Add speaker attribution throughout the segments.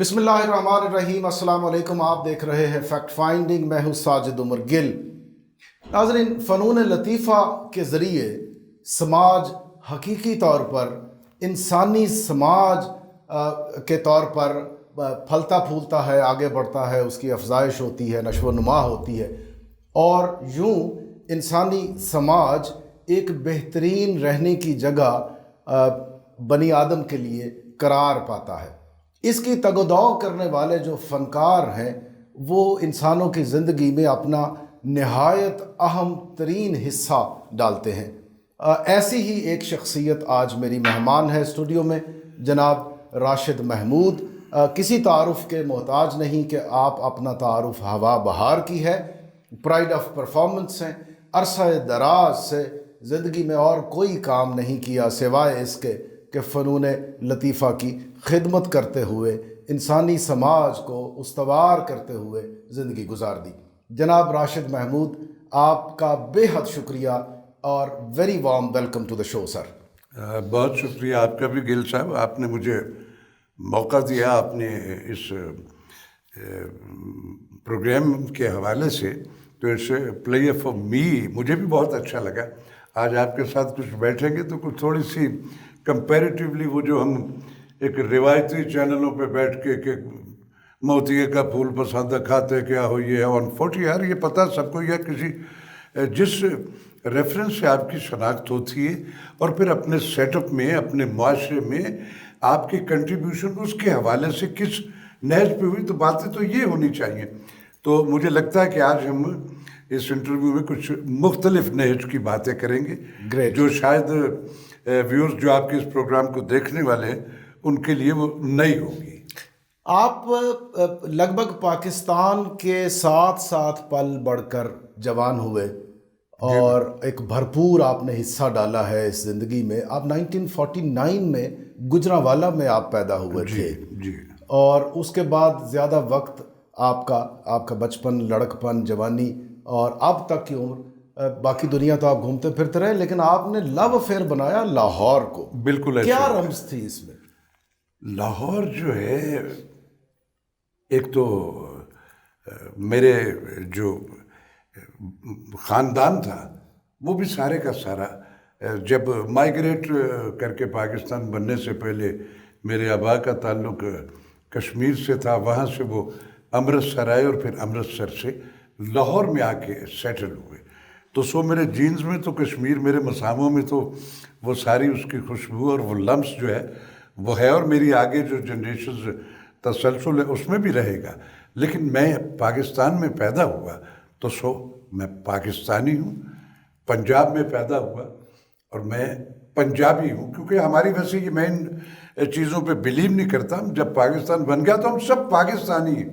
Speaker 1: بسم اللہ الرحمن الرحیم۔ السلام علیکم، آپ دیکھ رہے ہیں فیکٹ فائنڈنگ، میں ہوں ساجد عمر گل۔ ناظرین، فنون لطیفہ کے ذریعے سماج حقیقی طور پر انسانی سماج کے طور پر پھلتا پھولتا ہے، آگے بڑھتا ہے، اس کی افزائش ہوتی ہے، نشو و نما ہوتی ہے، اور یوں انسانی سماج ایک بہترین رہنے کی جگہ بنی آدم کے لیے قرار پاتا ہے۔ اس کی تگ و دو کرنے والے جو فنکار ہیں وہ انسانوں کی زندگی میں اپنا نہایت اہم ترین حصہ ڈالتے ہیں۔ ایسی ہی ایک شخصیت آج میری مہمان ہے اسٹوڈیو میں، جناب راشد محمود۔ کسی تعارف کے محتاج نہیں کہ آپ اپنا تعارف ہوا بہار کی ہے، پرائڈ آف پرفارمنس ہیں۔ عرصہ دراز سے زندگی میں اور کوئی کام نہیں کیا سوائے اس کے کہ فنون لطیفہ کی خدمت کرتے ہوئے انسانی سماج کو استوار کرتے ہوئے زندگی گزار دی۔ جناب راشد محمود، آپ کا بے حد شکریہ اور very warm welcome to the show sir.
Speaker 2: بہت شکریہ آپ کا بھی گل صاحب، آپ نے مجھے موقع دیا اپنے اس پروگرام کے حوالے سے، تو it's a player for me, مجھے بھی بہت اچھا لگا۔ آج آپ کے ساتھ کچھ بیٹھیں گے تو کچھ تھوڑی سی کمپیریٹیولی وہ جو ہم ایک روایتی چینلوں پہ بیٹھ کے کہ موتیے کا پھول پسند کھاتے کیا ہو، یہ آن فوٹ، یار یہ پتہ سب کو، یا کسی جس ریفرنس سے آپ کی شناخت ہوتی ہے اور پھر اپنے سیٹ اپ میں، اپنے معاشرے میں آپ کی کنٹریبیوشن اس کے حوالے سے کس نہج پہ ہوئی، تو باتیں تو یہ ہونی چاہیے۔ تو مجھے لگتا ہے کہ آج ہم اس انٹرویو میں کچھ مختلف نہج کی باتیں کریں گے، جو شاید ویورز جو آپ کے اس پروگرام کو دیکھنے والے ہیں ان کے لیے وہ نئی ہوگی۔
Speaker 1: آپ لگ بھگ پاکستان کے ساتھ ساتھ پل بڑھ کر جوان ہوئے اور ایک بھرپور آپ نے حصہ ڈالا ہے اس زندگی میں۔ آپ 1949 میں گجرانوالہ میں آپ پیدا ہوئے تھے، اور اس کے بعد زیادہ وقت آپ کا بچپن، لڑکپن، جوانی اور اب تک کی عمر، باقی دنیا تو آپ گھومتے پھرتے رہے، لیکن آپ نے لو افیئر بنایا لاہور کو۔
Speaker 2: بالکل ایسا
Speaker 1: کیا رمز تھی اس میں؟
Speaker 2: لاہور جو ہے، ایک تو میرے جو خاندان تھا وہ بھی سارے کا سارا جب مائیگریٹ کر کے پاکستان بننے سے پہلے میرے آبا کا تعلق کشمیر سے تھا، وہاں سے وہ امرتسر آئے اور پھر امرتسر سے لاہور میں آ کے سیٹل ہوئے۔ تو سو میرے جینز میں تو کشمیر، میرے مساموں میں تو وہ ساری اس کی خوشبو اور وہ لمس جو ہے وہ ہے، اور میری آگے جو جنریشنز تسلسل ہے اس میں بھی رہے گا۔ لیکن میں پاکستان میں پیدا ہوا تو سو میں پاکستانی ہوں، پنجاب میں پیدا ہوا اور میں پنجابی ہوں، کیونکہ ہماری ویسے یہ میں ان چیزوں پہ بلیو نہیں کرتا۔ جب پاکستان بن گیا تو ہم سب پاکستانی ہیں،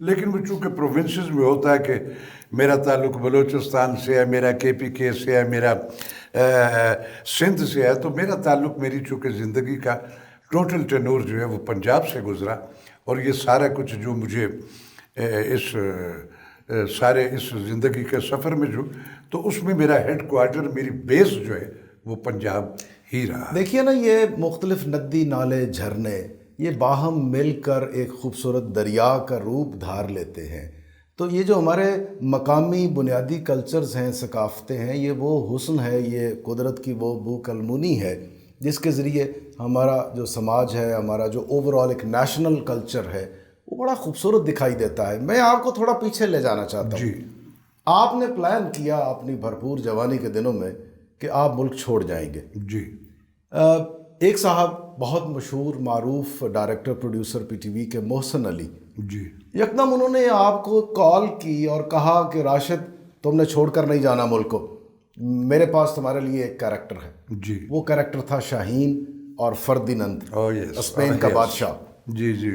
Speaker 2: لیکن وہ چونکہ پروونسز میں ہوتا ہے کہ میرا تعلق بلوچستان سے ہے، میرا KPK سے ہے، میرا سندھ سے ہے، تو میرا تعلق، میری چونکہ زندگی کا ٹوٹل ٹینور جو ہے وہ پنجاب سے گزرا، اور یہ سارا کچھ جو مجھے اس زندگی کے سفر میں جو، تو اس میں میرا ہیڈ کوارٹر، میری بیس جو ہے وہ پنجاب ہی رہا۔
Speaker 1: دیکھیے نا، یہ مختلف ندی نالے جھرنے یہ باہم مل کر ایک خوبصورت دریا کا روپ دھار لیتے ہیں، تو یہ جو ہمارے مقامی بنیادی کلچرز ہیں، ثقافتیں ہیں، یہ وہ حسن ہے، یہ قدرت کی وہ بو کلمونی ہے جس کے ذریعے ہمارا جو سماج ہے، ہمارا جو اوورآل ایک نیشنل کلچر ہے وہ بڑا خوبصورت دکھائی دیتا ہے۔ میں آپ کو تھوڑا پیچھے لے جانا چاہتا ہوں۔ آپ نے پلان کیا اپنی بھرپور جوانی کے دنوں میں کہ آپ ملک چھوڑ جائیں گے۔ ایک صاحب بہت مشہور معروف ڈائریکٹر پروڈیوسر PTV کے محسن علی، یکدم انہوں نے آپ کو کال کی اور کہا کہ راشد، تم نے چھوڑ کر نہیں جانا ملک کو، میرے پاس تمہارے لیے ایک کریکٹر ہے۔ وہ کریکٹر تھا شاہین اور فردینند، اسپین کا بادشاہ۔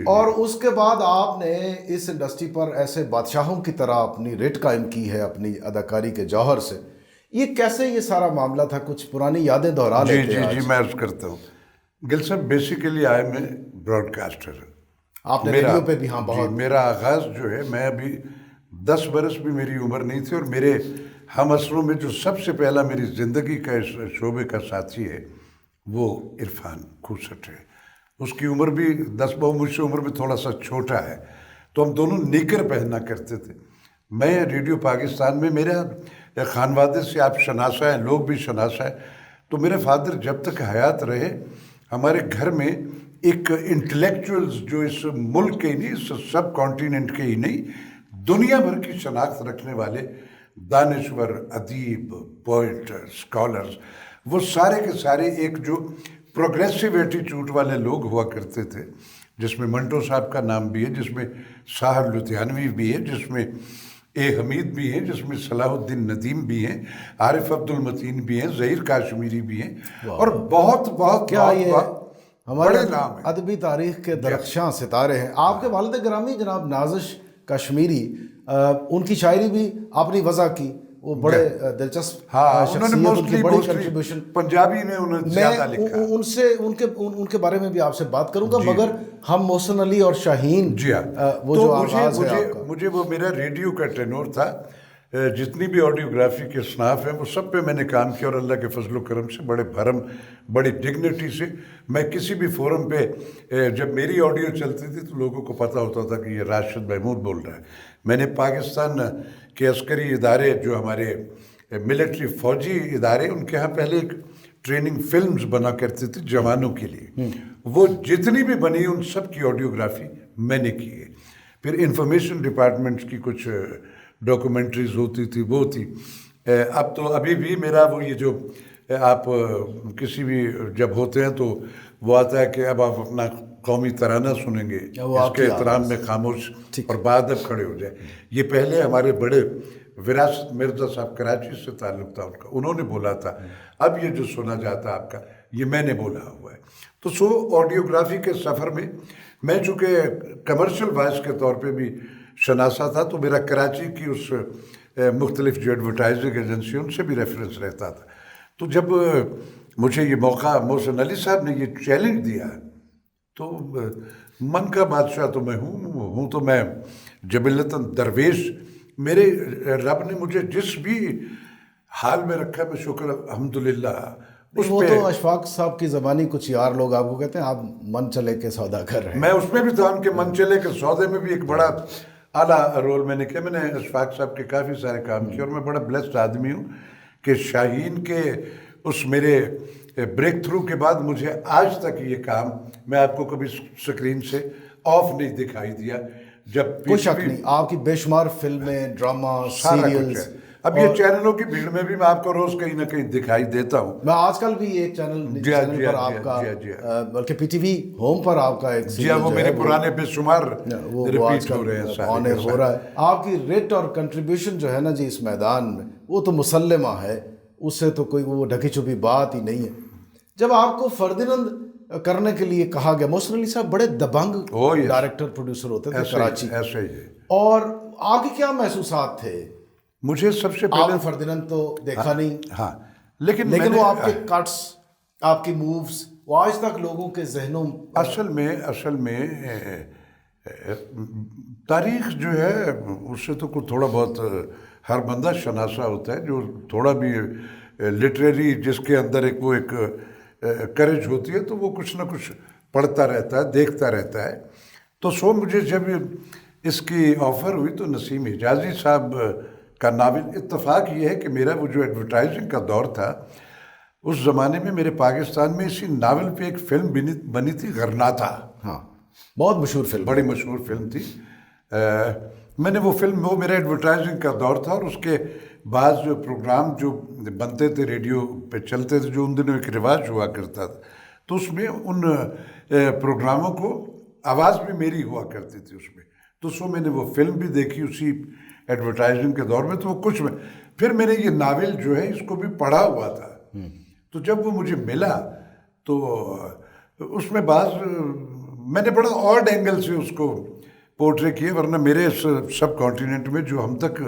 Speaker 1: اور اس کے بعد آپ نے اس انڈسٹری پر ایسے بادشاہوں کی طرح اپنی ریٹ قائم کی ہے اپنی اداکاری کے جوہر سے۔ یہ کیسے یہ سارا معاملہ تھا؟ کچھ پرانی یادیں دہرا لیتے ہیں۔
Speaker 2: میں عرض کرتا ہوں گل صاحب، بیسیکلی آئی میں براڈ کاسٹر،
Speaker 1: آپ نے ریڈیو پہ بھی بہت،
Speaker 2: میرا آغاز جو ہے، میں ابھی 10 برس بھی میری عمر نہیں تھی، اور میرے ہم اثروں میں جو سب سے پہلا میری زندگی کا اس شعبے کا ساتھی ہے وہ عرفان کھوسٹ ہے۔ اس کی عمر بھی 10 بہو مجھ سے عمر میں تھوڑا سا چھوٹا ہے، تو ہم دونوں نیکر پہنا کرتے تھے۔ میں ریڈیو پاکستان میں، میرا خانوادے سے آپ شناسا ہیں، لوگ بھی شناسا ہیں، تو میرے فادر جب تک حیات رہے ہمارے گھر میں ایک انٹلیکچوئلز جو اس ملک کے ہی نہیں، اس سب کانٹیننٹ کے ہی نہیں، دنیا بھر کی شناخت رکھنے والے دانشور، ادیب، پوئٹ، اسکالرز، وہ سارے کے سارے ایک جو پروگریسو ایٹیچیوڈ والے لوگ ہوا کرتے تھے، جس میں منٹو صاحب کا نام بھی ہے، جس میں ساحر لدھیانوی بھی ہے، جس میں اے حمید بھی ہیں، جس میں صلاح الدین ندیم بھی ہیں، عارف عبد المتین بھی ہیں، ظہیر کاشمیری بھی ہیں، اور بہت بہت
Speaker 1: کیا یہ ہمارے
Speaker 2: بڑے نام ہیں۔
Speaker 1: ادبی تاریخ کے درخشاں ستارے ہیں۔ آپ کے والد گرامی جناب نازش کشمیری، ان کی شاعری بھی آپ نے وضع کی، وہ بڑے دلچسپ
Speaker 2: ہاں، انہوں نے
Speaker 1: شخصیت، ان کی بڑی
Speaker 2: موسٹلی
Speaker 1: کنٹریبیوشن۔
Speaker 2: پنجابی میں انہوں نے زیادہ لکھا۔
Speaker 1: میں ان سے ان کے بارے میں بھی آپ سے بات کروں گا، مگر ہم محسن علی اور شاہین،
Speaker 2: جی ہاں،
Speaker 1: وہ جو آغاز ہے آپ کا،
Speaker 2: مجھے وہ میرا ریڈیو کا ٹینور تھا، جتنی بھی آڈیوگرافی کے اصناف ہیں وہ سب پہ میں نے کام کیا، اور اللہ کے فضل و کرم سے بڑے بھرم، بڑی ڈگنیٹی سے میں کسی بھی فورم پہ جب میری آڈیو چلتی تھی تو لوگوں کو پتہ ہوتا تھا کہ یہ راشد محمود بول رہا ہے۔ میں نے پاکستان کے عسکری ادارے جو ہمارے ملٹری فوجی ادارے، ان کے ہاں پہلے ایک ٹریننگ فلمز بنا کرتے تھے جوانوں کے لیے، وہ جتنی بھی بنی ان سب کی آڈیوگرافی میں نے کی ہے۔ پھر انفارمیشن ڈپارٹمنٹ کی کچھ ڈاکومنٹریز ہوتی تھی، وہ تھی۔ اب تو ابھی بھی میرا وہ یہ جو آپ کسی بھی جب ہوتے ہیں تو وہ آتا ہے کہ اب آپ اپنا قومی ترانہ سنیں گے، اس کے احترام میں خاموش اور بعد اب کھڑے ہو جائیں۔ یہ پہلے ہمارے بڑے وراثت مرزا صاحب کراچی سے تعلق تھا ان کا، انہوں نے بولا تھا، اب یہ جو سنا جاتا آپ کا یہ میں نے بولا ہوا ہے۔ تو آڈیوگرافی کے سفر میں میں چونکہ کمرشل وائس کے طور پہ بھی شناسا تھا، تو میرا کراچی کی اس مختلف جو ایڈورٹائزنگ ایجنسی ان سے بھی ریفرنس رہتا تھا۔ تو جب مجھے یہ موقع محسن علی صاحب نے یہ چیلنج دیا تو من کا بادشاہ تو میں ہوں تو میں جبلتاً درویش، میرے رب نے مجھے جس بھی حال میں رکھا میں شکر الحمدللہ اس
Speaker 1: وہ
Speaker 2: پہ۔
Speaker 1: تو اشفاق صاحب کی زبانی کچھ یار لوگ آپ کو کہتے ہیں آپ من چلے کے سودا کر رہے ہیں۔
Speaker 2: میں اس میں بھی تھا، ان کے من چلے کے سودے میں بھی ایک بڑا اعلیٰ رول میں نے کیا۔ میں نے اشفاق صاحب کے کافی سارے کام کیے، اور میں بڑا بلیسڈ آدمی ہوں کہ شاہین کے اس میرے بریک تھرو کے بعد مجھے آج تک یہ کام، میں آپ کو کبھی سکرین سے آف نہیں دکھائی دیا۔ جب
Speaker 1: کوئی شک نہیں، آپ کی بے شمار فلمیں، ڈرامہ،
Speaker 2: سارا کچھ
Speaker 1: سیریلز،
Speaker 2: ہے۔ اب یہ چینلوں کی بھیڑ میں بھی میں آپ کو روز کہیں نہ کہیں دکھائی دیتا ہوں۔
Speaker 1: میں آج کل بھی ایک چینل پر آپ کا، بلکہ پی ٹی وی ہوم پر آپ کا ایک
Speaker 2: جی ہاں، وہ میرے پرانے بے شمار
Speaker 1: وہ
Speaker 2: ریپیٹ ہو رہے ہیں،
Speaker 1: آن ایئر ہو رہا ہے۔ آپ کی ریٹ اور کنٹریبیوشن جو ہے نا جی اس میدان میں، وہ تو مسلمہ ہے، اس سے تو کوئی وہ ڈھکی چھپی بات ہی نہیں ہے۔ جب آپ کو فردینند کرنے کے لیے کہا گیا، محسن علی صاحب بڑے دبنگ ڈائریکٹر پروڈیوسر ہوتے تھے کراچی،
Speaker 2: ایسے ہی ہے۔
Speaker 1: اور آپ کے کیا محسوسات تھے؟
Speaker 2: مجھے سب سے
Speaker 1: آپ
Speaker 2: پہلے
Speaker 1: نے فردینند تو دیکھا نہیں،
Speaker 2: ہاں، لیکن
Speaker 1: وہ آپ کے کٹس، آپ کی مووز، وہ آج تک لوگوں کے ذہنوں
Speaker 2: اصل میں تاریخ جو ہے اس سے تو کوئی تھوڑا بہت ہر بندہ شناسا ہوتا ہے، جو تھوڑا بھی لٹریری جس کے اندر ایک کریج ہوتی ہے تو وہ کچھ نہ کچھ پڑھتا رہتا ہے، دیکھتا رہتا ہے۔ تو مجھے جب اس کی آفر ہوئی تو نسیم حجازی صاحب کا ناول، اتفاق یہ ہے کہ میرا وہ جو ایڈورٹائزنگ کا دور تھا اس زمانے میں میرے پاکستان میں اسی ناول پہ ایک فلم بنی تھی، غرناطہ۔
Speaker 1: ہاں، بہت مشہور فلم،
Speaker 2: بڑی مشہور فلم تھی۔ میں نے وہ میرا ایڈورٹائزنگ کا دور تھا، اور اس کے بعض جو پروگرام جو بنتے تھے ریڈیو پہ چلتے تھے، جو ان دنوں ایک رواج ہوا کرتا تھا، تو اس میں ان پروگراموں کو آواز بھی میری ہوا کرتی تھی اس میں۔ تو میں نے وہ فلم بھی دیکھی اسی ایڈورٹائزنگ کے دور میں، تو وہ کچھ میں پھر میں نے یہ ناول جو ہے اس کو بھی پڑھا ہوا تھا۔ تو جب وہ مجھے ملا تو اس میں میں نے بڑا آڈ اینگل سے اس کو پورٹرے کیا، ورنہ میرے سب کانٹیننٹ میں جو ہم تک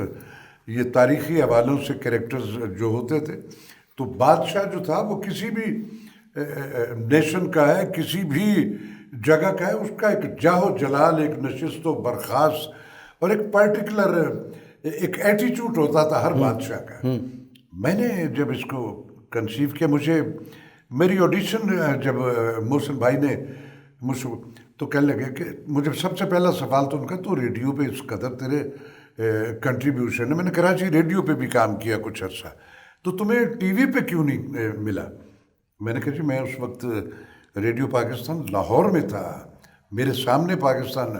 Speaker 2: یہ تاریخی حوالوں سے کریکٹرز جو ہوتے تھے، تو بادشاہ جو تھا وہ کسی بھی نیشن کا ہے، کسی بھی جگہ کا ہے، اس کا ایک جاہ و جلال، ایک نشست و برخاست اور ایک پرٹیکولر ایک ایٹیچیوڈ ہوتا تھا ہر بادشاہ کا۔ میں نے جب اس کو کنسیو کیا، میری آڈیشن جب محسن بھائی نے مجھ سے تو کہنے لگے کہ مجھے سب سے پہلا سوال تو ان کا تو ریڈیو پہ اس قدر تیرے کنٹریبیوشن ہے. میں نے کراچی ریڈیو پہ بھی کام کیا کچھ عرصہ, تو تمہیں ٹی وی پہ کیوں نہیں ملا؟ میں نے کہا جی میں اس وقت ریڈیو پاکستان لاہور میں تھا, میرے سامنے پاکستان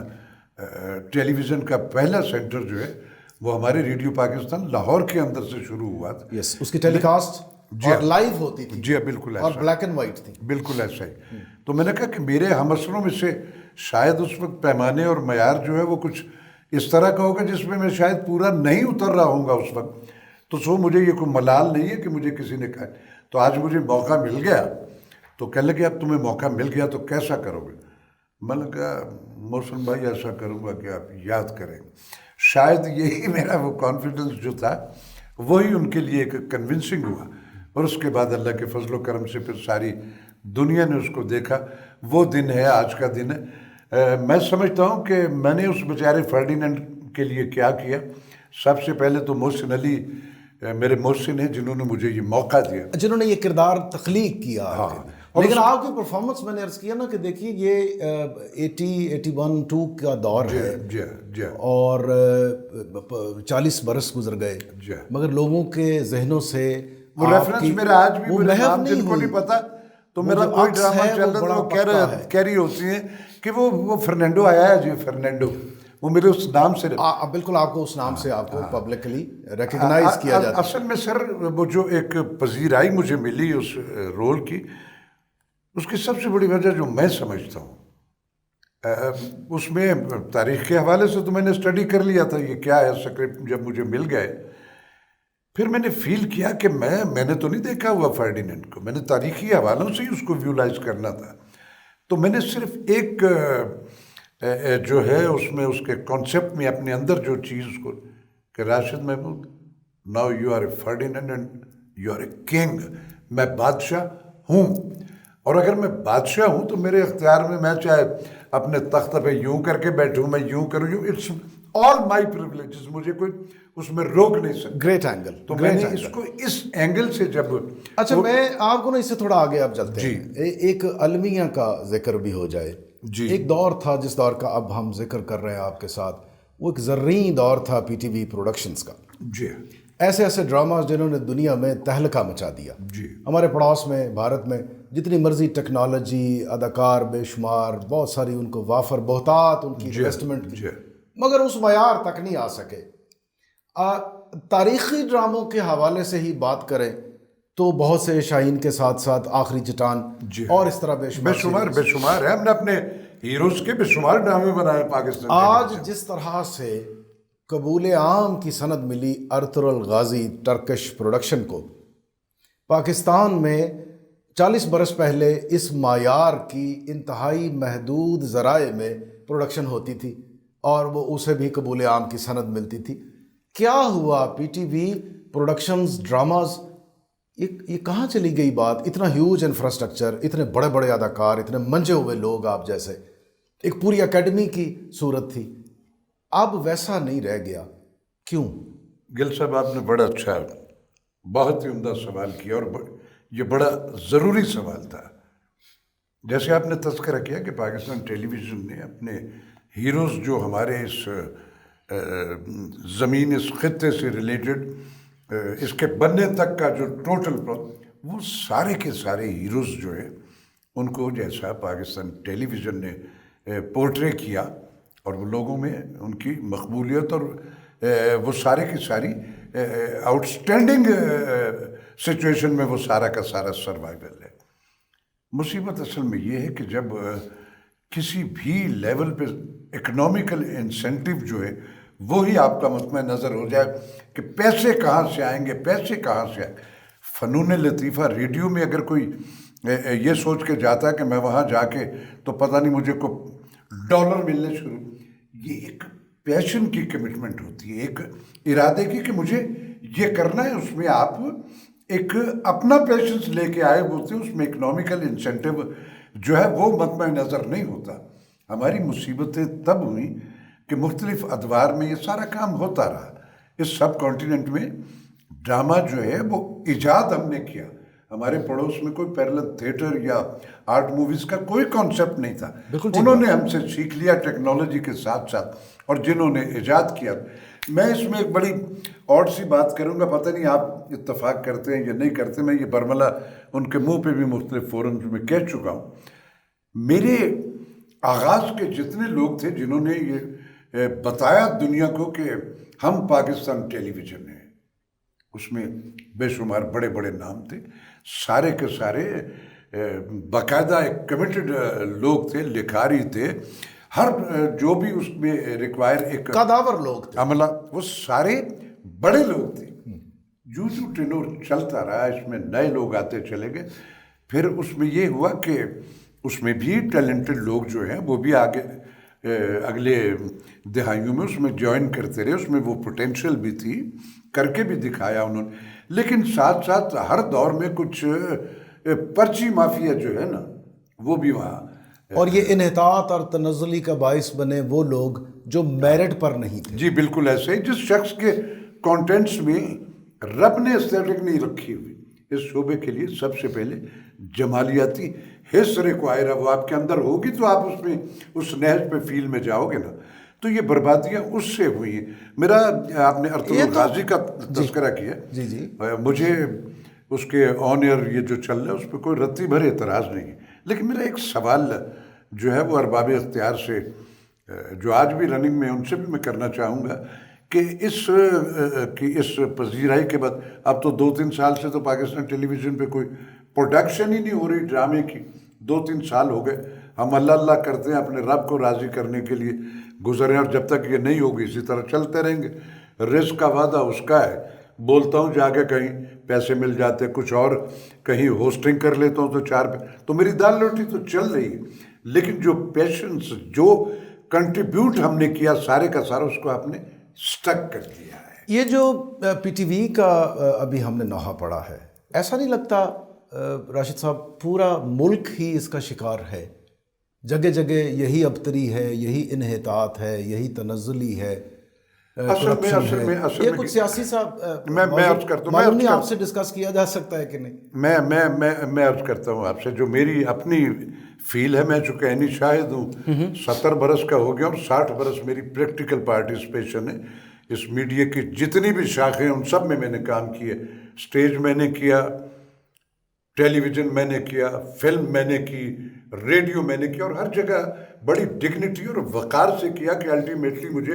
Speaker 2: ٹیلی ویژن کا پہلا سینٹر جو ہے وہ ہمارے ریڈیو پاکستان لاہور کے اندر سے شروع ہوا تھا.
Speaker 1: یس, اس کی ٹیلی کاسٹ اور لائیو ہوتی تھی.
Speaker 2: جی بالکل ایسا,
Speaker 1: اور بلیک اینڈ وائٹ تھی.
Speaker 2: بالکل ایسا ہی. تو میں نے کہا کہ میرے ہم اثروں میں سے شاید اس وقت پیمانے اور معیار جو ہے وہ کچھ اس طرح کا ہوگا جس میں شاید پورا نہیں اتر رہا ہوں گا اس وقت. تو سو مجھے یہ کوئی ملال نہیں ہے کہ مجھے کسی نے کہا. تو آج مجھے موقع مل گیا تو کہنے لگے اب تمہیں موقع مل گیا تو کیسا کرو گے؟ میں نے کہا محسن بھائی ایسا کروں گا کہ آپ یاد کریں. شاید یہی میرا وہ کانفیڈنس جو تھا وہی ان کے لیے ایک کنونسنگ ہوا, اور اس کے بعد اللہ کے فضل و کرم سے پھر ساری دنیا نے اس کو دیکھا. وہ دن ہے, آج کا دن ہے. میں سمجھتا ہوں کہ میں نے اس بیچارے فرڈیننڈ کے لیے کیا کیا. سب سے پہلے تو محسن علی میرے محسن ہیں جنہوں نے مجھے یہ موقع دیا,
Speaker 1: جنہوں نے یہ کردار تخلیق کیا.
Speaker 2: ہاں,
Speaker 1: لیکن آپ کی پرفارمنس میں نے عرض کیا نا کہ دیکھیے یہ 81-82 کا دور ہے,
Speaker 2: جی
Speaker 1: اور 40 برس گزر گئے, مگر لوگوں کے ذہنوں سے
Speaker 2: وہ ریفرنس میرا آج بھی میرے نام جن کو نہیں پتا تو میرا کوئی ڈرامہ چل رہا ہے وہ کہہ رہی ہوتی ہیں کہ وہ فرنینڈو آیا ہے. جی فرنینڈو, وہ میرے اس نام سے
Speaker 1: بالکل آپ کو اس نام سے آپ کو پبلکلی ریکگنائز کیا جاتا ہے.
Speaker 2: اصل میں سر وہ جو ایک پذیرائی مجھے ملی اس رول کی, اس کی سب سے بڑی وجہ جو میں سمجھتا ہوں اس میں تاریخ کے حوالے سے تو میں نے اسٹڈی کر لیا تھا یہ کیا ہے اسکرپٹ. جب مجھے مل گئے پھر میں نے فیل کیا کہ میں نے تو نہیں دیکھا ہوا فرڈیننڈ کو, میں نے تاریخی حوالوں سے ہی اس کو ویولائز کرنا تھا. تو میں نے صرف ایک جو ہے اس میں اس کے کانسیپٹ میں اپنے اندر جو چیز کو کہ Rashid Mahmood now you are a Ferdinand and you are a king, میں بادشاہ ہوں, اور اگر میں بادشاہ ہوں تو میرے اختیار میں چاہے اپنے تخت پہ یوں کر کے بیٹھوں, میں یوں کروں, اٹس آل مائی پریولیجز, مجھے کوئی اس میں روک نہیں سکتا.
Speaker 1: Great angle.
Speaker 2: تو میں نے اس کو اس اینگل سے جب
Speaker 1: اچھا میں آپ کو نا اس سے تھوڑا آگے آپ چلتے ہیں, ایک المیہ کا ذکر بھی ہو جائے. ایک دور تھا جس دور کا اب ہم ذکر کر رہے ہیں آپ کے ساتھ, وہ ایک زرعی دور تھا پی ٹی وی پروڈکشنز کا.
Speaker 2: جی
Speaker 1: ایسے ایسے ڈراماز جنہوں نے دنیا میں تہلکہ مچا دیا.
Speaker 2: جی
Speaker 1: ہمارے پڑوس میں بھارت میں جتنی مرضی ٹیکنالوجی, اداکار بے شمار, بہت ساری ان کو وافر بہتات ان کی انویسٹمنٹ, مگر اس معیار تک نہیں آ سکے. تاریخی ڈراموں کے حوالے سے ہی بات کریں تو بہت سے شاہین کے ساتھ ساتھ آخری چٹان اور اس طرح بے
Speaker 2: شمار ہے. ہم نے اپنے ہیروز کے بے شمار ڈرامے بنائے پاکستان.
Speaker 1: آج جس طرح سے قبول عام کی سند ملی ارطغرل غازی ٹرکش پروڈکشن کو, پاکستان میں 40 برس پہلے اس معیار کی انتہائی محدود ذرائع میں پروڈکشن ہوتی تھی اور وہ اسے بھی قبول عام کی سند ملتی تھی. کیا ہوا P T V productions dramas, یہ کہاں چلی گئی بات؟ اتنا ہیوج انفراسٹرکچر, اتنے بڑے بڑے اداکار, اتنے منجے ہوئے لوگ آپ جیسے, ایک پوری اکیڈمی کی صورت تھی, اب ویسا نہیں رہ گیا, کیوں؟
Speaker 2: گل صاحب آپ نے بڑا اچھا بہت ہی عمدہ سوال کیا, اور یہ بڑا ضروری سوال تھا. جیسے آپ نے تذکرہ کیا کہ پاکستان ٹیلی ویژن نے اپنے ہیروز جو ہمارے اس زمین, اس خطے سے ریلیٹڈ, اس کے بننے تک کا جو ٹوٹل وہ سارے کے سارے ہیروز جو ہیں ان کو جیسا پاکستان ٹیلی ویژن نے پورٹرے کیا, اور وہ لوگوں میں ان کی مقبولیت اور وہ سارے کی ساری آؤٹ اسٹینڈنگ سچویشن میں وہ سارا کا سارا سروائیول ہے. مصیبت اصل میں یہ ہے کہ جب کسی بھی لیول پہ اکنامیکل انسینٹیو جو ہے وہی آپ کا مطمع نظر ہو جائے کہ پیسے کہاں سے آئیں گے, پیسے کہاں سے آئیں. فنون لطیفہ ریڈیو میں اگر کوئی یہ سوچ کے جاتا ہے کہ میں وہاں جا کے تو پتہ نہیں مجھے کو ڈالر ملنے شروع, یہ ایک پیشن کی کمٹمنٹ ہوتی ہے, ایک ارادے کی کہ مجھے یہ کرنا ہے. اس میں آپ ایک اپنا پیشنس لے کے آئے ہوتے ہیں, اس میں اکنامیکل انسینٹیو جو ہے وہ مطمع نظر نہیں ہوتا. ہماری مصیبتیں تب ہوئیں کہ مختلف ادوار میں یہ سارا کام ہوتا رہا. اس سب کانٹیننٹ میں ڈرامہ جو ہے وہ ایجاد ہم نے کیا, ہمارے پڑوس میں کوئی پیرلل تھیٹر یا آرٹ موویز کا کوئی کانسیپٹ نہیں تھا.
Speaker 1: بالکل
Speaker 2: انہوں نے ہم سے سیکھ لیا ٹیکنالوجی کے ساتھ ساتھ، اور جنہوں نے ایجاد کیا. میں اس میں ایک بڑی اور سی بات کروں گا، پتہ نہیں آپ اتفاق کرتے ہیں یا نہیں کرتے، میں یہ برملا ان کے منہ پہ بھی مختلف فورمز میں کہہ چکا ہوں. میرے آغاز کے جتنے لوگ تھے جنہوں نے یہ بتایا دنیا کو کہ ہم پاکستان ٹیلی ویژن ہیں، اس میں بے شمار بڑے بڑے نام تھے، سارے کے سارے باقاعدہ ایک کمیٹڈ لوگ تھے، لکھاری تھے، ہر جو بھی اس میں ریکوائر ایک
Speaker 1: قداور لوگ تھے،
Speaker 2: عملہ، وہ سارے بڑے لوگ تھے. جو ٹینور چلتا رہا، اس میں نئے لوگ آتے چلے گئے. پھر اس میں یہ ہوا کہ اس میں بھی ٹیلنٹڈ لوگ جو ہیں وہ بھی آگے اگلے دہائیوں میں اس میں جوائن کرتے رہے. اس میں وہ پوٹینشیل بھی تھی، کر کے بھی دکھایا انہوں نے. لیکن ساتھ ساتھ ہر دور میں کچھ پرچی مافیا جو ہے نا وہ بھی وہاں،
Speaker 1: اور یہ انحطاط اور تنزلی کا باعث بنے وہ لوگ جو میرٹ پر نہیں تھے.
Speaker 2: جی بالکل ایسے ہی. جس شخص کے کانٹینٹس میں رب نے استھیٹک نہیں رکھی ہوئی، اس شعبے کے لیے سب سے پہلے جمالیاتی حص ریکوائر ہے. وہ آپ کے اندر ہوگی تو آپ اس میں اس نہج پہ فیل میں جاؤ گے نا. تو یہ بربادیاں اس سے ہوئی ہیں. میرا آپ نے ارطغرل غازی کا تذکرہ کیا،
Speaker 1: جی جی،
Speaker 2: مجھے اس کے آن ایئر یہ جو چل رہا ہے اس پہ کوئی رتی بھر اعتراض نہیں ہے. لیکن میرا ایک سوال جو ہے وہ ارباب اختیار سے جو آج بھی رننگ میں ان سے بھی میں کرنا چاہوں گا کہ اس پذیرائی کے بعد اب تو 2-3 سال سے تو پاکستان ٹیلی ویژن پہ کوئی پروڈکشن ہی نہیں ہو رہی ڈرامے کی. 2-3 سال ہو گئے. ہم اللہ اللہ کرتے ہیں اپنے رب کو راضی کرنے کے لیے گزرے، اور جب تک یہ نہیں ہوگی اسی طرح چلتے رہیں گے. رزق کا وعدہ اس کا ہے. بولتا ہوں جا کے کہیں پیسے مل جاتے، کچھ اور کہیں ہوسٹنگ کر لیتا ہوں تو 4 تو میری دال روٹی تو چل رہی ہے. لیکن جو پیشنس، جو کنٹریبیوٹ ہم نے کیا سارے کا سارا، اس کو آپ نے سٹک کر دیا ہے.
Speaker 1: یہ جو پی ٹی وی کا ابھی ہم نے نوحہ پڑھا ہے، ایسا نہیں لگتا راشد صاحب پورا ملک ہی اس کا شکار ہے؟ جگہ جگہ یہی ابتری ہے، یہی انحطاط ہے، یہی تنزلی ہے،
Speaker 2: اصل میں
Speaker 1: یہ کچھ سیاسی صاحب
Speaker 2: میں عرض کرتا ہوں،
Speaker 1: معلوم نہیں آپ سے ڈسکس کیا جا سکتا ہے کہ نہیں؟
Speaker 2: میں عرض کرتا ہوں آپ سے جو میری اپنی فیل ہے. میں چونکہ عینی شاہد ہوں، 70 برس کا ہو گیا، اور 60 برس میری پریکٹیکل پارٹیسپیشن ہے. اس میڈیا کی جتنی بھی شاخیں ہیں ان سب میں نے کام کیے. اسٹیج میں نے کیا، ٹیلی ویژن میں نے کیا، فلم میں نے کی، ریڈیو میں نے کیا، اور ہر جگہ بڑی ڈگنیٹی اور وقار سے کیا کہ الٹیمیٹلی مجھے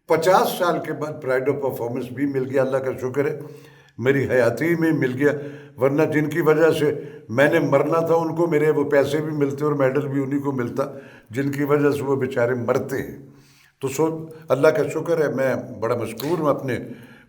Speaker 2: 50 سال کے بعد پرائڈ آف پرفارمنس بھی مل گیا. اللہ کا شکر ہے میری حیاتی میں مل گیا. ورنہ جن کی وجہ سے میں نے مرنا تھا ان کو میرے وہ پیسے بھی ملتے اور میڈل بھی انہی کو ملتا جن کی وجہ سے وہ بیچارے مرتے ہیں. تو اللہ کا شکر ہے، میں بڑا مشکور ہوں اپنے.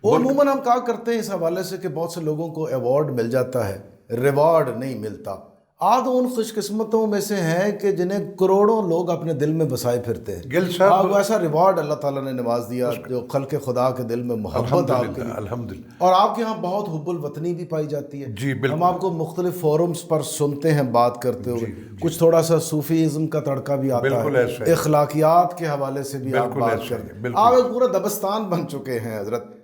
Speaker 1: وہ عموماً ہم کہا کرتے ہیں اس حوالے سے کہ بہت سے لوگوں کو ایوارڈ مل جاتا ہے، ریوارڈ نہیں ملتا. آپ ان خوش قسمتوں میں سے ہیں کہ جنہیں کروڑوں لوگ اپنے دل میں بسائے پھرتے ہیں.
Speaker 2: گل صاحب،
Speaker 1: آپ کو ایسا ریوارڈ اللہ تعالیٰ نے نواز دیا جو خلق خدا کے دل میں محبت آپ کے لیے.
Speaker 2: الحمدللہ.
Speaker 1: اور آپ کے ہاں بہت حب الوطنی بھی پائی جاتی ہے.
Speaker 2: جی بالکل.
Speaker 1: ہم آپ کو مختلف فورمز پر سنتے ہیں بات کرتے ہوئے. کچھ تھوڑا سا صوفیزم کا تڑکا بھی آتا ہے، اخلاقیات کے حوالے سے بھی آپ بات کرتے ہیں. آپ ایک پورا دبستان بن چکے ہیں حضرت.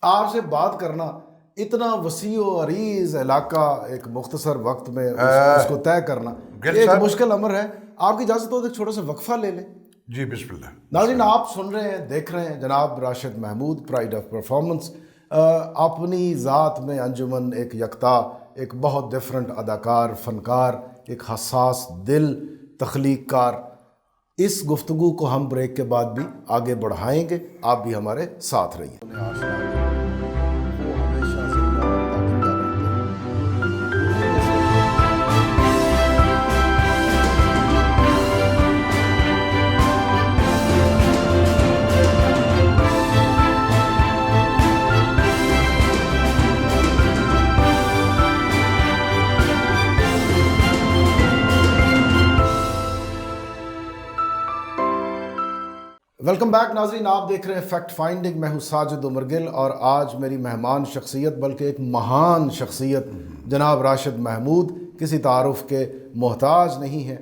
Speaker 1: آپ سے بات کرنا اتنا وسیع و عریض علاقہ ایک مختصر وقت میں اس کو طے کرنا ایک مشکل امر ہے. آپ کی اجازت ہو تو ایک چھوٹا سا وقفہ لے لیں.
Speaker 2: جی بسم اللہ.
Speaker 1: ناظرین آپ سن رہے ہیں، دیکھ رہے ہیں جناب Rashid Mahmood, pride of performance. اپنی ذات میں انجمن، ایک یکتا، ایک بہت ڈفرنٹ اداکار، فنکار، ایک حساس دل، تخلیق کار. اس گفتگو کو ہم بریک کے بعد بھی آگے بڑھائیں گے. آپ بھی ہمارے ساتھ رہیے. ویلکم بیک ناظرین، آپ دیکھ رہے ہیں فیکٹ فائنڈنگ. میں ہوں ساجد عمر گل، اور آج میری مہمان شخصیت، بلکہ ایک مہان شخصیت جناب راشد محمود کسی تعارف کے محتاج نہیں ہیں.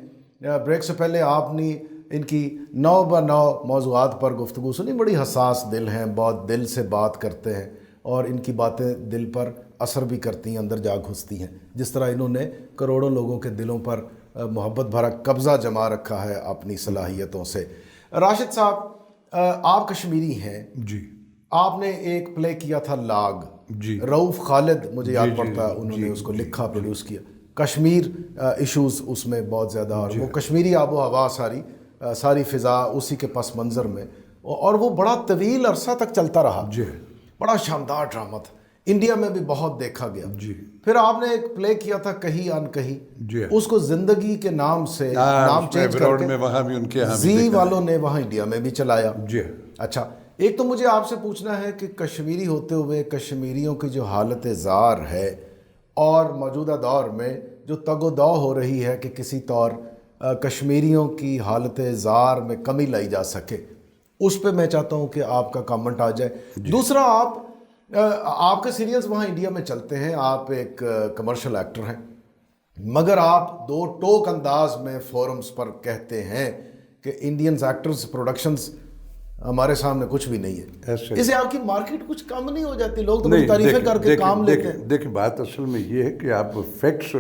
Speaker 1: بریک سے پہلے آپ نے ان کی 9 موضوعات پر گفتگو سنی. بڑی حساس دل ہیں، بہت دل سے بات کرتے ہیں، اور ان کی باتیں دل پر اثر بھی کرتی ہیں، اندر جا گھستی ہیں، جس طرح انہوں نے کروڑوں لوگوں کے دلوں پر محبت بھرا قبضہ جما رکھا ہے اپنی صلاحیتوں سے۔ راشد صاحب، آپ کشمیری ہیں
Speaker 2: جی،
Speaker 1: آپ نے ایک پلے کیا تھا لاگ،
Speaker 2: جی،
Speaker 1: رؤف خالد مجھے یاد
Speaker 2: جی،
Speaker 1: پڑتا ہے انہوں نے
Speaker 2: جی،
Speaker 1: اس کو
Speaker 2: جی،
Speaker 1: لکھا، پروڈیوس کیا، کشمیر ایشوز اس میں بہت زیادہ، اور وہ کشمیری آب و ہوا ساری فضا اسی کے پس منظر میں، اور وہ بڑا طویل عرصہ تک چلتا رہا،
Speaker 2: جی،
Speaker 1: بڑا شاندار ڈرامہ تھا، انڈیا میں بھی بہت دیکھا گیا۔
Speaker 2: جی،
Speaker 1: پھر آپ نے ایک پلے کیا تھا کہیں ان کہیں،
Speaker 2: جی،
Speaker 1: اس کو زندگی کے نام سے نام چینج کر
Speaker 2: ابراڈ
Speaker 1: کے
Speaker 2: میں وہاں بھی ان کے یہاں بھی
Speaker 1: زی
Speaker 2: دیکھا
Speaker 1: والوں نے وہاں انڈیا میں بھی چلایا۔
Speaker 2: جی،
Speaker 1: اچھا، ایک تو مجھے آپ سے پوچھنا ہے کہ کشمیری ہوتے ہوئے کشمیریوں کی جو حالت زار ہے اور موجودہ دور میں جو تگ و دو ہو رہی ہے کہ کسی طور کشمیریوں کی حالت زار میں کمی لائی جا سکے، اس پہ میں چاہتا ہوں کہ آپ کا کامنٹ آ جائے۔ دوسرا، آپ کے سیریلز وہاں انڈیا میں چلتے ہیں، آپ ایک کمرشل ایکٹر ہیں، مگر آپ دو ٹوک انداز میں فورمز پر کہتے ہیں کہ انڈینز ایکٹرز پروڈکشنز ہمارے سامنے کچھ بھی نہیں ہے۔
Speaker 2: ایسے
Speaker 1: اسے آپ کی مارکیٹ کچھ کم نہیں ہو جاتی؟ لوگ تو بڑی تعریفیں کر کے کام لیتے ہیں۔
Speaker 2: دیکھیں بات اصل میں یہ ہے کہ آپ فیکٹس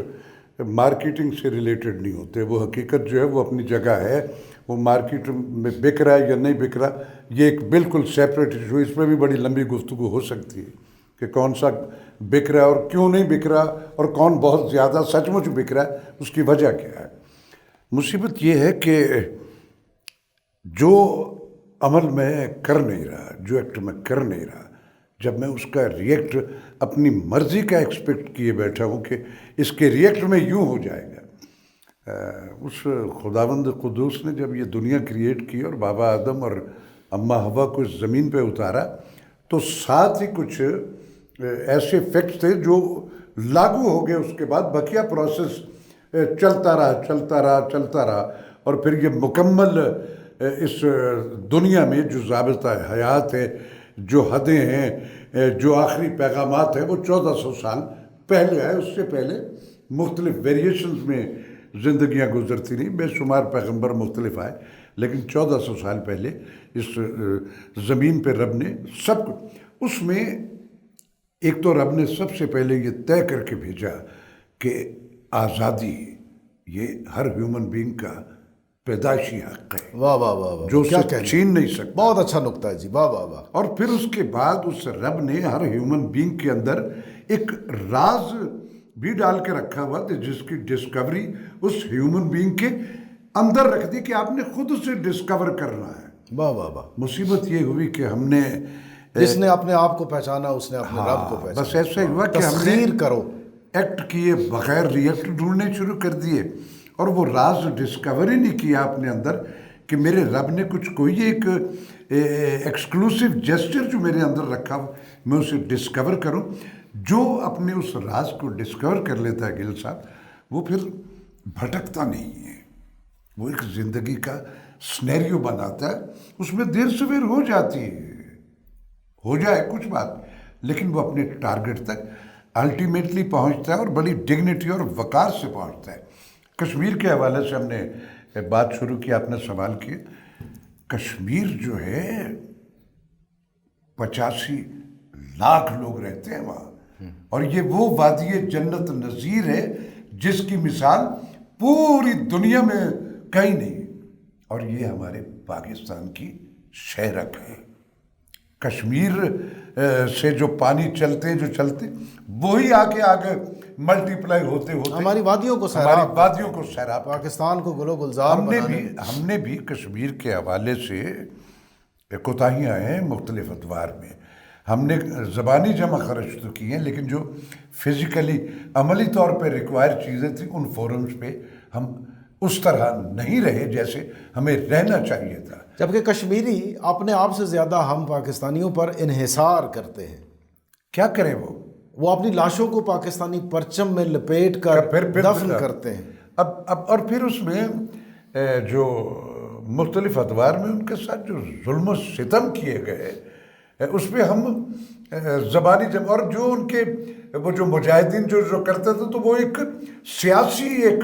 Speaker 2: مارکیٹنگ سے ریلیٹڈ نہیں ہوتے، وہ حقیقت جو ہے وہ اپنی جگہ ہے، وہ مارکیٹ میں بک رہا ہے یا نہیں بک رہا، یہ ایک بالکل سیپریٹ ایشو، اس میں بھی بڑی لمبی گفتگو ہو سکتی ہے کہ کون سا بک رہا ہے اور کیوں نہیں بک رہا، اور کون بہت زیادہ سچ مچ بک رہا ہے، اس کی وجہ کیا ہے۔ مصیبت یہ ہے کہ جو عمل میں کر نہیں رہا، جو ایکٹ میں کر نہیں رہا، جب میں اس کا ریئیکٹ اپنی مرضی کا ایکسپیکٹ کیے بیٹھا ہوں کہ اس کے ریئیکٹ میں یوں ہو جائے گا، اس خداوند قدوس نے جب یہ دنیا کریٹ کی اور بابا آدم اور اماں حوا کو اس زمین پہ اتارا تو ساتھ ہی کچھ ایسے فیکٹس تھے جو لاگو ہو گئے، اس کے بعد بقیہ پروسیس چلتا رہا، اور پھر یہ مکمل اس دنیا میں جو ضابطہ حیات ہے، جو حدیں ہیں، جو آخری پیغامات ہیں، وہ 1400 سال پہلے آئے۔ اس سے پہلے مختلف ویریشنز میں زندگیاں گزرتی رہیں، بے شمار پیغمبر مختلف آئے، لیکن 1400 سال پہلے اس زمین پہ رب نے سب کچھ، اس میں ایک تو رب نے سب سے پہلے یہ طے کر کے بھیجا کہ آزادی یہ ہر ہیومن بینگ کا پیدائشی حق ہے،
Speaker 1: واہ واہ واہ واہ،
Speaker 2: جو
Speaker 1: کیا
Speaker 2: اسے
Speaker 1: کہنا،
Speaker 2: چھین نہیں سکتا۔
Speaker 1: بہت اچھا نکتہ ہے جی، واہ واہ واہ۔
Speaker 2: اور پھر اس کے بعد اس رب نے ہر ہیومن بینگ کے اندر ایک راز بھی ڈال کے رکھا ہوا تھا، جس کی ڈسکوری اس ہیومن بینگ کے اندر رکھ دی کہ آپ نے خود اسے ڈسکور کرنا ہے۔
Speaker 1: واہ واہ واہ،
Speaker 2: مصیبت یہ ہوئی کہ ہم نے
Speaker 1: جس نے اپنے آپ کو پہچانا اس نے اپنے رب کو پہچانا۔
Speaker 2: بس ایسا ہی ہوا کہ ہم نے
Speaker 1: تسخیر کرو،
Speaker 2: ایکٹ کیے بغیر ریئیکٹ ڈھونڈنے شروع کر دیے، اور وہ راز ڈسکور ہی نہیں کیا اپنے اندر کہ میرے رب نے کچھ کوئی ایک ایکسکلوسیو جیسچر جو میرے اندر رکھا ہو، میں اسے ڈسکور کروں۔ جو اپنے اس راز کو ڈسکور کر لیتا ہے گل صاحب، وہ پھر بھٹکتا نہیں ہے، وہ ایک زندگی کا سنیریو بناتا ہے، اس میں دیر سویر ہو جاتی ہے، ہو جائے کچھ بات، لیکن وہ اپنے ٹارگٹ تک الٹیمیٹلی پہنچتا ہے اور بڑی ڈگنیٹی اور وقار سے پہنچتا ہے۔ کشمیر کے حوالے سے ہم نے بات شروع کی، آپ نے سوال کیا، کشمیر جو ہے 85 لاکھ لوگ رہتے ہیں وہاں، اور یہ وہ وادی جنت نظیر ہے جس کی مثال پوری دنیا میں کہیں نہیں، اور یہ ہمارے پاکستان کی شہرک ہے۔ کشمیر سے جو پانی چلتے وہی آگے ملٹی پلائی ہوتے
Speaker 1: ہماری وادیوں کو
Speaker 2: ہماری
Speaker 1: سیراب،
Speaker 2: وادیوں کو سیراب،
Speaker 1: پاکستان کو گلو گلزار بنانے۔
Speaker 2: ہم نے بھی کشمیر کے حوالے سے کوتاہیاں ہیں مختلف ادوار میں، ہم نے زبانی جمع خرچ تو کی ہیں، لیکن جو فزیکلی عملی طور پہ ریکوائر چیزیں تھیں ان فورمز پہ ہم اس طرح نہیں رہے جیسے ہمیں رہنا چاہیے تھا۔
Speaker 1: جبکہ کشمیری اپنے آپ سے زیادہ ہم پاکستانیوں پر انحصار کرتے ہیں۔
Speaker 2: کیا کریں
Speaker 1: وہ اپنی لاشوں کو پاکستانی پرچم میں لپیٹ کر
Speaker 2: پھر
Speaker 1: دفن کرتے ہیں۔
Speaker 2: اب اور پھر اس میں جو مختلف ادوار میں ان کے ساتھ جو ظلم و ستم کیے گئے، اس پہ ہم زبانی جمع، اور جو ان کے وہ جو مجاہدین جو کرتے تھے تو وہ ایک سیاسی ایک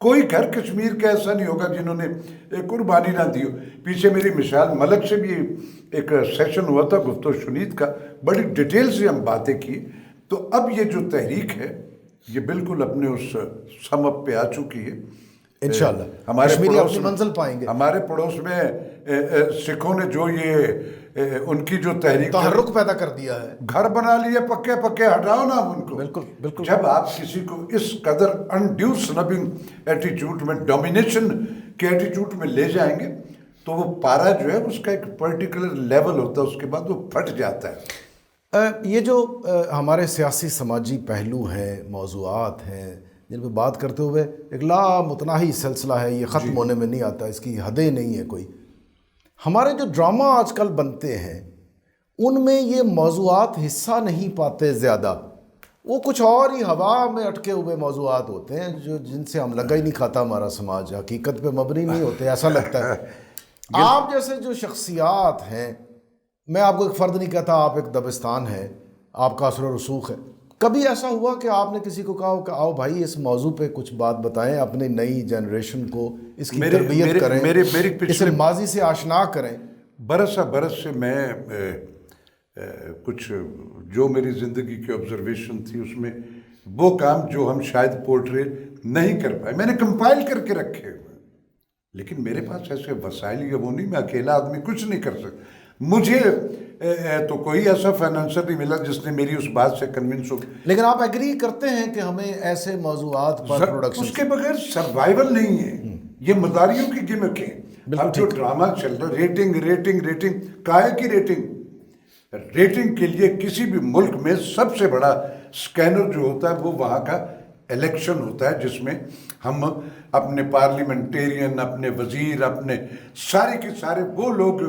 Speaker 2: کوئی گھر کشمیر کا ایسا نہیں ہوگا جنہوں نے قربانی نہ دی ہو. پیچھے میری مثال ملک سے بھی ایک سیشن ہوا تھا گفت و شنید کا، بڑی ڈیٹیل سے ہم باتیں کی. تو اب یہ جو تحریک ہے یہ بالکل اپنے اس سمت پہ آ چکی ہے.
Speaker 1: انشاءاللہ
Speaker 2: ہمارے
Speaker 1: کشمیری
Speaker 2: پڑوس
Speaker 1: اپنی منزل پائیں گے.
Speaker 2: ہمارے پڑوس میں سکھوں نے جو یہ ان کی جو تحریک
Speaker 1: تحرک پیدا کر دیا ہے،
Speaker 2: گھر بنا لیے پکے پکے، ہٹاؤ نا ان کو.
Speaker 1: بالکل بالکل.
Speaker 2: جب آپ کسی کو اس قدر انڈیو سنبنگ ایٹیچیوڈ میں، ڈومینیشن کے ایٹیچیوڈ میں لے جائیں گے تو وہ پارا جو ہے اس کا ایک پرٹیکولر لیول ہوتا ہے، اس کے بعد وہ پھٹ جاتا ہے.
Speaker 1: یہ جو ہمارے سیاسی سماجی پہلو ہیں، موضوعات ہیں جن پہ بات کرتے ہوئے ایک لامتناہی سلسلہ ہے، یہ ختم ہونے میں نہیں آتا، اس کی حدیں نہیں ہے کوئی. ہمارے جو ڈرامہ آج کل بنتے ہیں ان میں یہ موضوعات حصہ نہیں پاتے زیادہ، وہ کچھ اور ہی ہوا میں اٹکے ہوئے موضوعات ہوتے ہیں جو جن سے ہم لگا ہی نہیں کھاتا. ہمارا سماج حقیقت پہ مبنی نہیں ہوتے، ایسا لگتا ہے. آپ جیسے جو شخصیات ہیں، میں آپ کو ایک فرد نہیں کہتا، آپ ایک دبستان ہے، آپ کا اثر و رسوخ ہے. کبھی ایسا ہوا کہ آپ نے کسی کو کہا ہو کہ آؤ بھائی اس موضوع پہ کچھ بات بتائیں، اپنے نئی جنریشن کو اس کی تربیت کریں، اسے ماضی سے آشنا کریں؟
Speaker 2: برس سے میں کچھ جو میری زندگی کی آبزرویشن تھی اس میں وہ کام جو ہم شاید پورٹری نہیں کر پائے میں نے کمپائل کر کے رکھے ہوئے، لیکن میرے پاس ایسے وسائل یا وہ نہیں، میں اکیلا آدمی کچھ نہیں کر سکتا. مجھے تو کوئی ایسا فائنانسر نہیں ملا جس نے میری اس بات سے کنونس ہو.
Speaker 1: لیکن آپ ایگری کرتے ہیں کہ ہمیں ایسے موضوعات پر پروڈکشن،
Speaker 2: اس کے بغیر سروائیول نہیں ہے. یہ مداریوں کی گمک ہے. اب جو ڈرامہ چل رہا ہے، ریٹنگ کائے کی ریٹنگ کے لیے کسی بھی ملک میں سب سے بڑا سکینر جو ہوتا ہے وہ وہاں کا الیکشن ہوتا ہے، جس میں ہم اپنے پارلیمنٹیرین، اپنے وزیر، اپنے سارے کے سارے وہ لوگ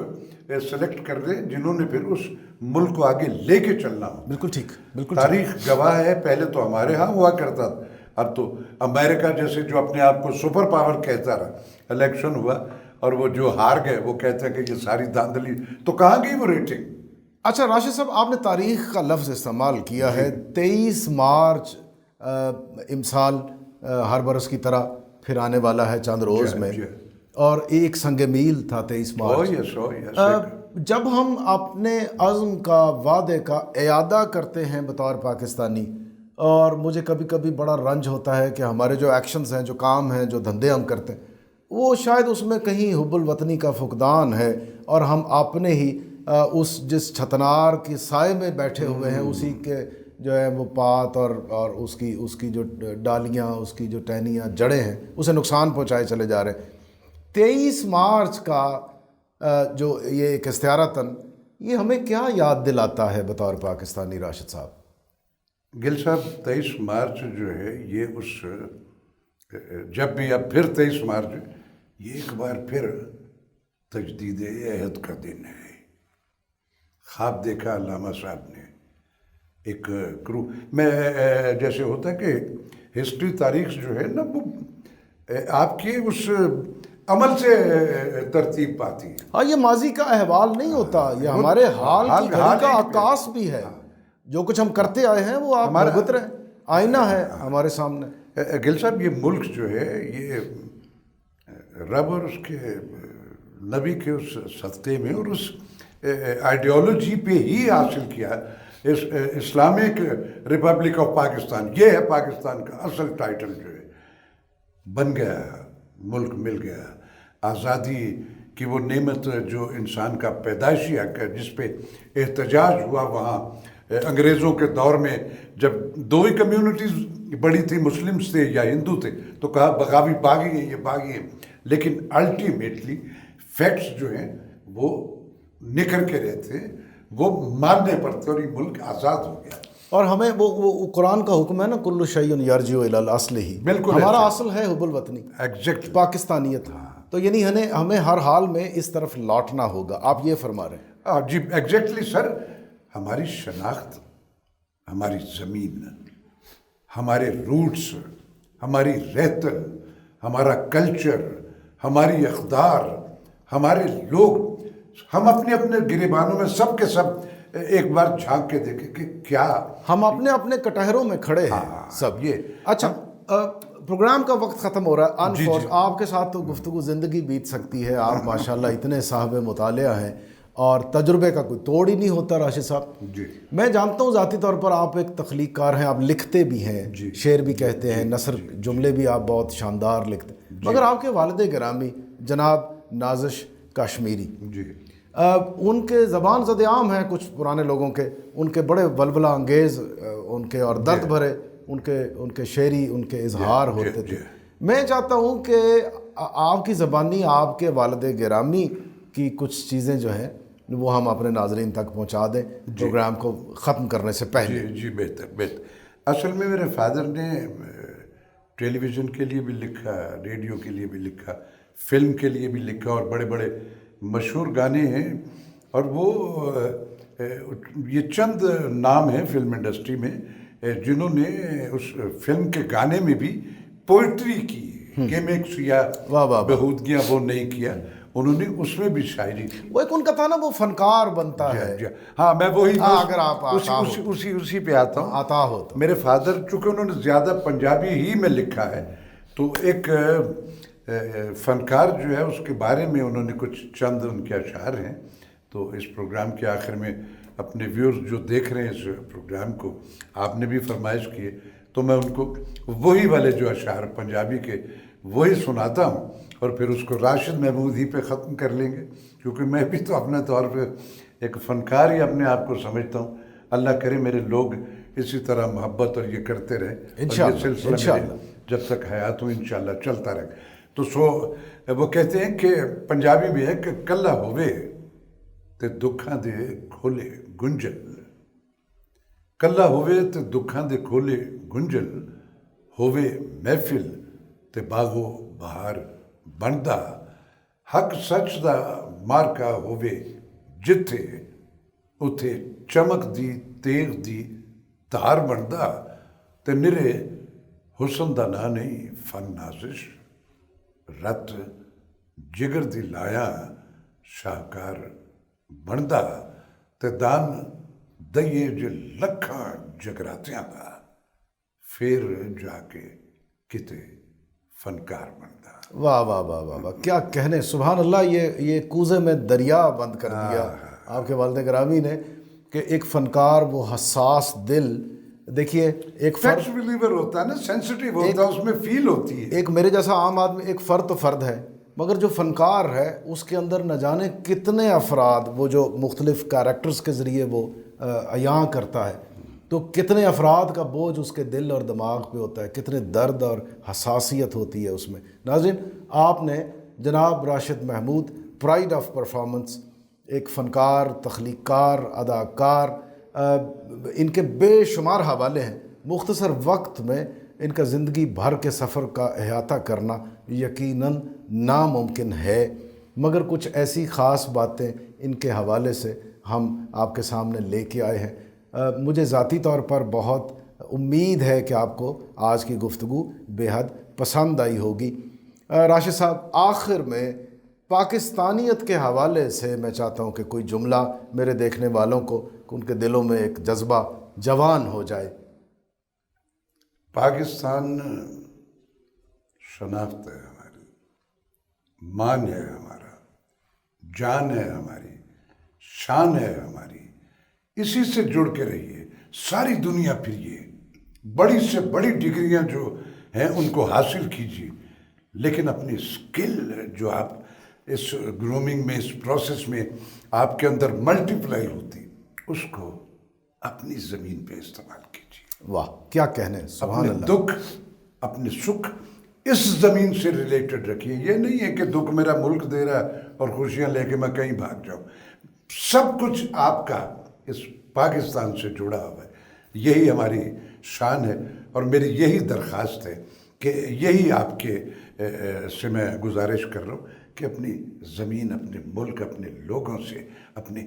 Speaker 2: سلیکٹ کر دیں جنہوں نے پھر اس ملک کو آگے لے کے چلنا ہو.
Speaker 1: بالکل ٹھیک، بالکل.
Speaker 2: تاریخ گواہ ہے، پہلے تو ہمارے ہاں ہوا کرتا تھا، اب تو امریکہ جیسے جو اپنے آپ کو سپر پاور کہتا رہا، الیکشن ہوا اور وہ جو ہار گئے وہ کہتے ہیں کہ یہ ساری دھاندلی، تو کہاں گئی وہ ریٹنگ؟
Speaker 1: اچھا راشد صاحب، آپ نے تاریخ کا لفظ استعمال کیا ہے. 23 مارچ امسال ہر برس کی طرح پھر آنے والا ہے چند روز میں، اور ایک سنگ میل تھا 23 مارچ. جب ہم اپنے عزم کا، وعدے کا اعادہ کرتے ہیں بطور پاکستانی، اور مجھے کبھی کبھی بڑا رنج ہوتا ہے کہ ہمارے جو ایکشنز ہیں، جو کام ہیں، جو دھندے ہم کرتے ہیں، وہ شاید اس میں کہیں حب الوطنی کا فقدان ہے، اور ہم اپنے ہی اس جس چھتنار کے سائے میں بیٹھے ہوئے ہیں اسی کے جو ہے وہ پات اور اس کی جو ڈالیاں، اس کی جو ٹہنیاں، جڑیں ہیں، اسے نقصان پہنچائے چلے جا رہے ہیں. 23 مارچ کا جو یہ ایک استعارتاً، یہ ہمیں کیا یاد دلاتا ہے بطور پاکستانی راشد صاحب؟
Speaker 2: گل صاحب، 23 مارچ جو ہے یہ اس جب بھی اب پھر 23 مارچ یہ ایک بار پھر تجدید عہد کا دن ہے. خواب دیکھا علامہ صاحب نے ایک کرو میں، جیسے ہوتا ہے کہ ہسٹری، تاریخ جو ہے نا وہ آپ کے اس عمل سے ترتیب پاتی ہے.
Speaker 1: ہاں، یہ ماضی کا احوال نہیں ہوتا، یہ ہمارے حال کی گھڑی کا عکاس بھی ہے. جو کچھ ہم کرتے آئے ہیں وہ آپ بھگت رہے ہیں، آئینہ ہے ہمارے سامنے.
Speaker 2: گل صاحب، یہ ملک جو ہے یہ رب اور اس کے نبی کے اس صدقے میں اور اس آئیڈیالوجی پہ ہی حاصل کیا. اسلامک ریپبلک آف پاکستان، یہ ہے پاکستان کا اصل ٹائٹل جو ہے. بن گیا، ملک مل گیا. آزادی کی وہ نعمت جو انسان کا پیدائشی حق ہے، جس پہ احتجاج ہوا وہاں انگریزوں کے دور میں، جب دو ہی کمیونٹیز بڑی تھی، مسلمز تھے یا ہندو تھے، تو کہا بغاوی باغی ہیں، یہ باغی ہیں. لیکن الٹیمیٹلی فیکٹس جو ہیں وہ نکھر کے رہتے، وہ ماننے پڑتے، اور یہ ملک آزاد ہو گیا.
Speaker 1: اور ہمیں وہ قرآن کا حکم ہے نا، کل شیء یرجع الی الاصل ہی.
Speaker 2: بالکل
Speaker 1: ہمارا اصل ہے حب الوطنی،
Speaker 2: ایگزیکٹ
Speaker 1: پاکستانیت. تو یعنی ہمیں ہر حال میں اس طرف لوٹنا ہوگا، آپ یہ فرما رہے ہیں؟
Speaker 2: جی ایگزیکٹلی سر. ہماری شناخت، ہماری زمین، ہمارے روٹس، ہماری رہتن، ہمارا کلچر، ہماری اقدار، ہمارے لوگ، ہم اپنے اپنے گریبانوں میں سب کے سب ایک بار جھانک کے دیکھیں کہ کیا
Speaker 1: ہم اپنے اپنے کٹہروں میں کھڑے ہیں سب.
Speaker 2: یہ
Speaker 1: اچھا پروگرام کا وقت ختم ہو رہا ہے آپ کے ساتھ تو گفتگو زندگی بیت سکتی ہے، آپ ماشاءاللہ اتنے صاحب مطالعہ ہیں اور تجربے کا کوئی توڑ ہی نہیں ہوتا راشد صاحب جی۔ میں جانتا ہوں ذاتی طور پر آپ ایک تخلیق کار ہیں، آپ لکھتے بھی ہیں جی، شعر بھی کہتے ہیں، نثر جملے بھی آپ بہت شاندار لکھتے ہیں، مگر آپ کے والد گرامی جناب نازش کاشمیری جی، ان کے زبان زد عام ہیں کچھ پرانے لوگوں کے، ان کے بڑے ولولہ انگیز ان کے اور درد بھرے ان کے شعری ان کے اظہار ہوتے تھے۔ میں چاہتا ہوں کہ آپ کی زبانی آپ کے والد گرامی کی کچھ چیزیں جو ہیں وہ ہم اپنے ناظرین تک پہنچا دیں پروگرام کو ختم کرنے سے پہلے۔
Speaker 2: جی بہتر۔ اصل میں میرے فادر نے ٹیلی ویژن کے لیے بھی لکھا، ریڈیو کے لیے بھی لکھا، فلم کے لیے بھی لکھا، اور بڑے بڑے مشہور گانے ہیں، اور وہ یہ چند نام ہیں فلم انڈسٹری میں جنہوں نے اس فلم کے گانے میں بھی پوئٹری کی، گیمکس یا بہودگیاں وہ نہیں کیا، انہوں نے اس میں بھی شاعری کی۔
Speaker 1: وہ ایک ان کا تھا نا، وہ فنکار بنتا ہے۔
Speaker 2: ہاں میں وہی
Speaker 1: اگر آپ
Speaker 2: اسی پہ آتا ہوں۔
Speaker 1: آتا ہو تو
Speaker 2: میرے فادر چونکہ انہوں نے زیادہ پنجابی ہی میں لکھا ہے، تو ایک فنکار جو ہے اس کے بارے میں انہوں نے کچھ چند ان کے اشعار ہیں، تو اس پروگرام کے آخر میں اپنے ویورز جو دیکھ رہے ہیں اس پروگرام کو، آپ نے بھی فرمائش کی ہے، تو میں ان کو وہی والے جو اشعار پنجابی کے وہی سناتا ہوں، اور پھر اس کو راشد محمود ہی پہ ختم کر لیں گے، کیونکہ میں بھی تو اپنے طور پہ ایک فنکار ہی اپنے آپ کو سمجھتا ہوں۔ اللہ کرے میرے لوگ اسی طرح محبت اور یہ کرتے رہے، اور یہ سلسلہ جب تک حیات ہوں انشاءاللہ چلتا رہے۔ تو وہ کہتے ہیں کہ پنجابی میں ہے کہ کلا ہووے تے دکھاں دے کھولے گنجل، کلا ہووے تے دکھاں دے کھولے گنجل، ہووے محفل تے باغو بہار بندا، حق سچ دا مارکا ہووے جتھے، اتھے چمک دی تیغ دی تار بندا، تے نرے حسن دا نا نہیں فن نازش، رت جگر دی لایا شاہکار بندا، تے دان دئیے جو لکھاں جگراتیاں دا، پھر جا کے کتے فنکار بندا۔
Speaker 1: واہ واہ واہ واہ واہ، کیا کہنے، سبحان اللہ۔ یہ کوزے میں دریا بند کر دیا آپ کے والد گرامی نے، کہ ایک فنکار وہ حساس دل، دیکھیے ایک
Speaker 2: فیکٹس بلیور ہوتا ہے نا، سینسٹیو ہوتا ہے، اس میں فیل ہوتی ہے۔
Speaker 1: ایک میرے جیسا عام آدمی، ایک فرد تو فرد ہے، مگر جو فنکار ہے اس کے اندر نہ جانے کتنے افراد، وہ جو مختلف کیریکٹرز کے ذریعے وہ عیاں کرتا ہے، تو کتنے افراد کا بوجھ اس کے دل اور دماغ پہ ہوتا ہے، کتنے درد اور حساسیت ہوتی ہے اس میں۔ ناظرین، آپ نے جناب Rashid Mahmood, pride of performance, ایک فنکار، تخلیق کار، اداکار، ان کے بے شمار حوالے ہیں، مختصر وقت میں ان کا زندگی بھر کے سفر کا احاطہ کرنا یقیناً ناممکن ہے، مگر کچھ ایسی خاص باتیں ان کے حوالے سے ہم آپ کے سامنے لے کے آئے ہیں۔ مجھے ذاتی طور پر بہت امید ہے کہ آپ کو آج کی گفتگو بے حد پسند آئی ہوگی۔ راشد صاحب، آخر میں پاکستانیت کے حوالے سے میں چاہتا ہوں کہ کوئی جملہ میرے دیکھنے والوں کو، ان کے دلوں میں ایک جذبہ جوان ہو جائے۔
Speaker 2: پاکستان شناخت ہے ہماری، مان ہے ہمارا، جان ہے ہماری، شان ہے ہماری، اسی سے جڑ کے رہیے، ساری دنیا پھریے، بڑی سے بڑی ڈگریاں جو ہیں ان کو حاصل کیجیے، لیکن اپنی سکل جو آپ اس گرومنگ میں، اس پروسیس میں آپ کے اندر ملٹیپلائی ہوتی، اس کو اپنی زمین پہ استعمال کیجیے۔
Speaker 1: واہ، کیا کہنے، سبحان اللہ۔
Speaker 2: اپنے دکھ، اپنے سکھ اس زمین سے ریلیٹڈ رکھیے، یہ نہیں ہے کہ دکھ میرا ملک دے رہا ہے اور خوشیاں لے کے میں کہیں بھاگ جاؤں، سب کچھ آپ کا اس پاکستان سے جڑا ہوا ہے، یہی ہماری شان ہے، اور میری یہی درخواست ہے کہ یہی آپ کے سے میں گزارش کر رہا ہوں کہ اپنی زمین، اپنے ملک، اپنے لوگوں سے، اپنے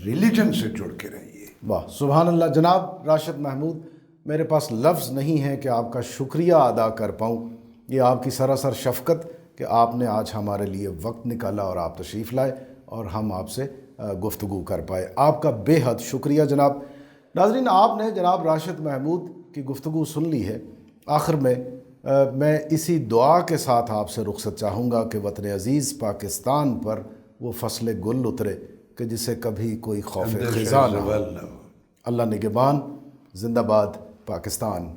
Speaker 2: ریلیجن سے جڑ کے رہیے۔
Speaker 1: واہ، سبحان اللہ۔ جناب راشد محمود، میرے پاس لفظ نہیں ہے کہ آپ کا شکریہ ادا کر پاؤں، یہ آپ کی سراسر شفقت کہ آپ نے آج ہمارے لیے وقت نکالا اور آپ تشریف لائے اور ہم آپ سے گفتگو کر پائے، آپ کا بے حد شکریہ جناب۔ ناظرین، آپ نے جناب راشد محمود کی گفتگو سن لی ہے۔ آخر میں میں اسی دعا کے ساتھ آپ سے رخصت چاہوں گا کہ وطن عزیز پاکستان پر وہ فصل گل اترے کہ جسے کبھی کوئی خوف خزاں نہ ہو۔
Speaker 2: زوال نہ ہو۔
Speaker 1: اللہ نگہبان، زندہ باد پاکستان۔